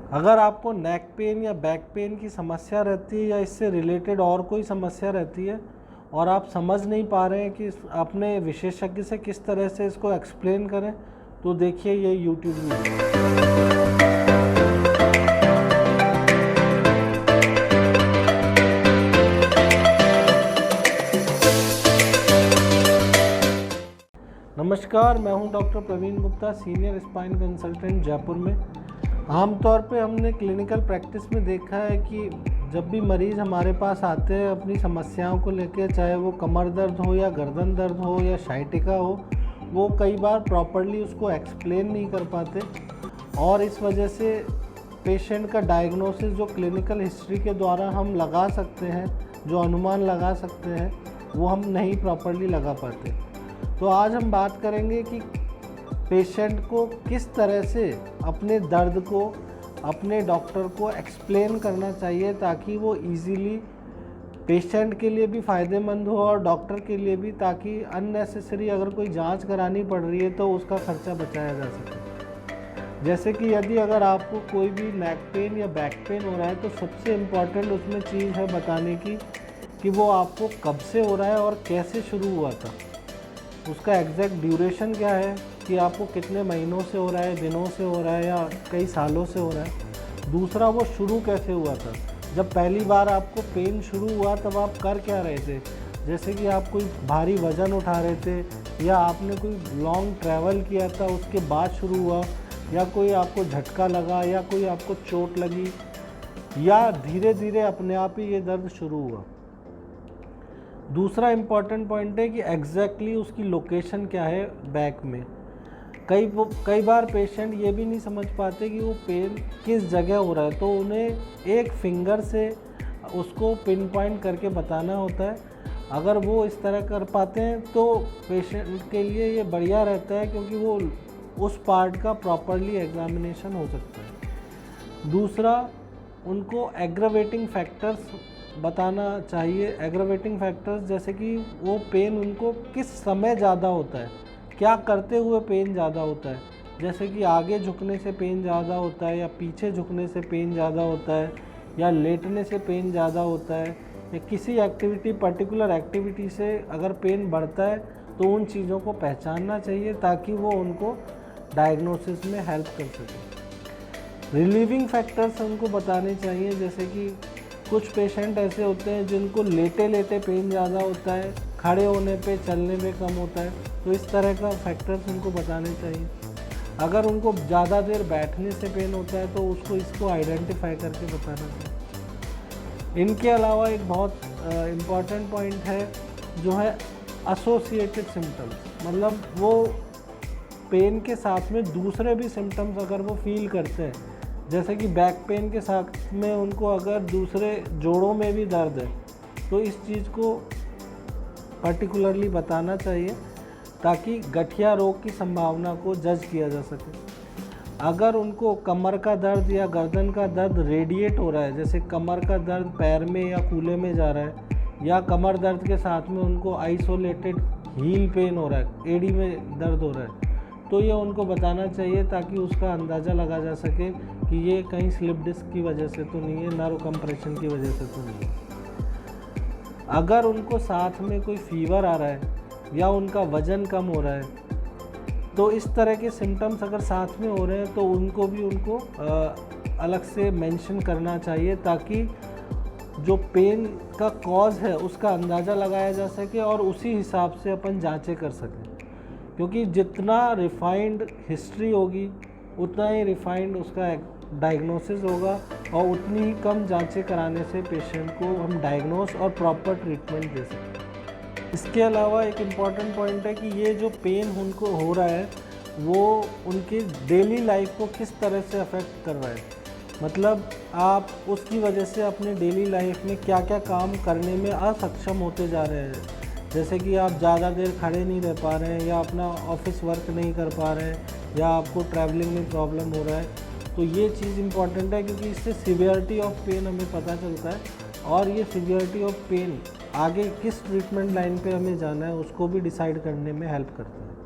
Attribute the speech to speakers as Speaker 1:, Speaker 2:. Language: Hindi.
Speaker 1: अगर आपको नेक पेन या बैक पेन की समस्या रहती है या इससे रिलेटेड और कोई समस्या रहती है और आप समझ नहीं पा रहे हैं कि अपने विशेषज्ञ से किस तरह से इसको एक्सप्लेन करें, तो देखिए ये यूट्यूब वीडियो। नमस्कार, मैं हूं doctor Praveen Gupta, senior spine consultant Jaipur में। आमतौर पे हमने क्लिनिकल प्रैक्टिस में देखा है कि जब भी मरीज़ हमारे पास आते हैं अपनी समस्याओं को लेके, चाहे वो कमर दर्द हो या गर्दन दर्द हो या साइटिका हो, वो कई बार प्रॉपरली उसको एक्सप्लेन नहीं कर पाते और इस वजह से पेशेंट का डायग्नोसिस जो क्लिनिकल हिस्ट्री के द्वारा हम लगा सकते हैं, जो अनुमान लगा सकते हैं, वो हम नहीं प्रॉपरली लगा पाते। तो आज हम बात करेंगे कि पेशेंट को किस तरह से अपने दर्द को अपने डॉक्टर को एक्सप्लेन करना चाहिए ताकि वो इजीली पेशेंट के लिए भी फ़ायदेमंद हो और डॉक्टर के लिए भी, ताकि अननेसेसरी अगर कोई जांच करानी पड़ रही है तो उसका खर्चा बचाया जा सके। जैसे कि यदि अगर आपको कोई भी नेक पेन या बैक पेन हो रहा है तो सबसे इम्पॉर्टेंट उसमें चीज़ है बताने की कि वो आपको कब से हो रहा है और कैसे शुरू हुआ था, उसका एग्जैक्ट ड्यूरेशन क्या है कि आपको कितने महीनों से हो रहा है, दिनों से हो रहा है या कई सालों से हो रहा है। दूसरा, वो शुरू कैसे हुआ था, जब पहली बार आपको पेन शुरू हुआ तब आप कर क्या रहे थे, जैसे कि आप कोई भारी वज़न उठा रहे थे या आपने कोई लॉन्ग ट्रैवल किया था उसके बाद शुरू हुआ, या कोई आपको झटका लगा या कोई आपको चोट लगी, या धीरे धीरे अपने आप ही ये दर्द शुरू हुआ। दूसरा इम्पॉर्टेंट पॉइंट है कि एग्जैक्टली उसकी लोकेशन क्या है बैक में। कई बार पेशेंट ये भी नहीं समझ पाते कि वो पेन किस जगह हो रहा है, तो उन्हें एक फिंगर से उसको पिन पॉइंट करके बताना होता है। अगर वो इस तरह कर पाते हैं तो पेशेंट के लिए ये बढ़िया रहता है, क्योंकि वो उस पार्ट का प्रॉपरली एग्जामिनेशन हो सकता है। दूसरा, उनको एग्रावेटिंग फैक्टर्स बताना चाहिए। एग्रावेटिंग फैक्टर्स जैसे कि वो पेन उनको किस समय ज़्यादा होता है, क्या करते हुए पेन ज़्यादा होता है, जैसे कि आगे झुकने से पेन ज़्यादा होता है या पीछे झुकने से पेन ज़्यादा होता है या लेटने से पेन ज़्यादा होता है, या किसी एक्टिविटी पर्टिकुलर एक्टिविटी से अगर पेन बढ़ता है तो उन चीज़ों को पहचानना चाहिए ताकि वो उनको डायग्नोसिस में हेल्प कर सके। रिलीविंग फैक्टर्स उनको बताने चाहिए, जैसे कि कुछ पेशेंट ऐसे होते हैं जिनको लेटे लेटे पेन ज़्यादा होता है, खड़े होने पे चलने में कम होता है, तो इस तरह का फैक्टर्स उनको बताने चाहिए। अगर उनको ज़्यादा देर बैठने से पेन होता है तो इसको आइडेंटिफाई करके बताना चाहिए। इनके अलावा एक बहुत इम्पॉर्टेंट पॉइंट है जो है एसोसिएटेड सिम्टम्स, मतलब वो पेन के साथ में दूसरे भी सिम्टम्स अगर वो फील करते हैं, जैसे कि बैक पेन के साथ में उनको अगर दूसरे जोड़ों में भी दर्द है तो इस चीज़ को पर्टिकुलरली बताना चाहिए ताकि गठिया रोग की संभावना को जज किया जा सके। अगर उनको कमर का दर्द या गर्दन का दर्द रेडिएट हो रहा है, जैसे कमर का दर्द पैर में या कूल्हे में जा रहा है, या कमर दर्द के साथ में उनको आइसोलेटेड हील पेन हो रहा है, एडी में दर्द हो रहा है, तो ये उनको बताना चाहिए ताकि उसका अंदाज़ा लगा जा सके कि ये कहीं स्लिप डिस्क की वजह से तो नहीं है, नर्व कंप्रेशन की वजह से तो नहीं है। अगर उनको साथ में कोई फीवर आ रहा है या उनका वज़न कम हो रहा है, तो इस तरह के सिम्टम्स अगर साथ में हो रहे हैं तो उनको अलग से मेंशन करना चाहिए ताकि जो पेन का कॉज है उसका अंदाज़ा लगाया जा सके और उसी हिसाब से अपन जांचें कर सकें। क्योंकि जितना रिफाइंड हिस्ट्री होगी उतना ही रिफाइंड उसका डायग्नोसिस होगा और उतनी ही कम जांचें कराने से पेशेंट को हम डायग्नोस और प्रॉपर ट्रीटमेंट दे सकते। इसके अलावा एक इम्पॉर्टेंट पॉइंट है कि ये जो पेन उनको हो रहा है वो उनकी डेली लाइफ को किस तरह से अफेक्ट कर रहा है, मतलब आप उसकी वजह से अपने डेली लाइफ में क्या क्या काम करने में असक्षम होते जा रहे हैं, जैसे कि आप ज़्यादा देर खड़े नहीं रह पा रहे हैं या अपना ऑफिस वर्क नहीं कर पा रहे हैं या आपको ट्रैवलिंग में प्रॉब्लम हो रहा है। तो ये चीज़ इम्पॉर्टेंट है क्योंकि इससे सीवियरिटी ऑफ पेन हमें पता चलता है और ये सीवियरिटी ऑफ पेन आगे किस ट्रीटमेंट लाइन पे हमें जाना है उसको भी डिसाइड करने में हेल्प करता है।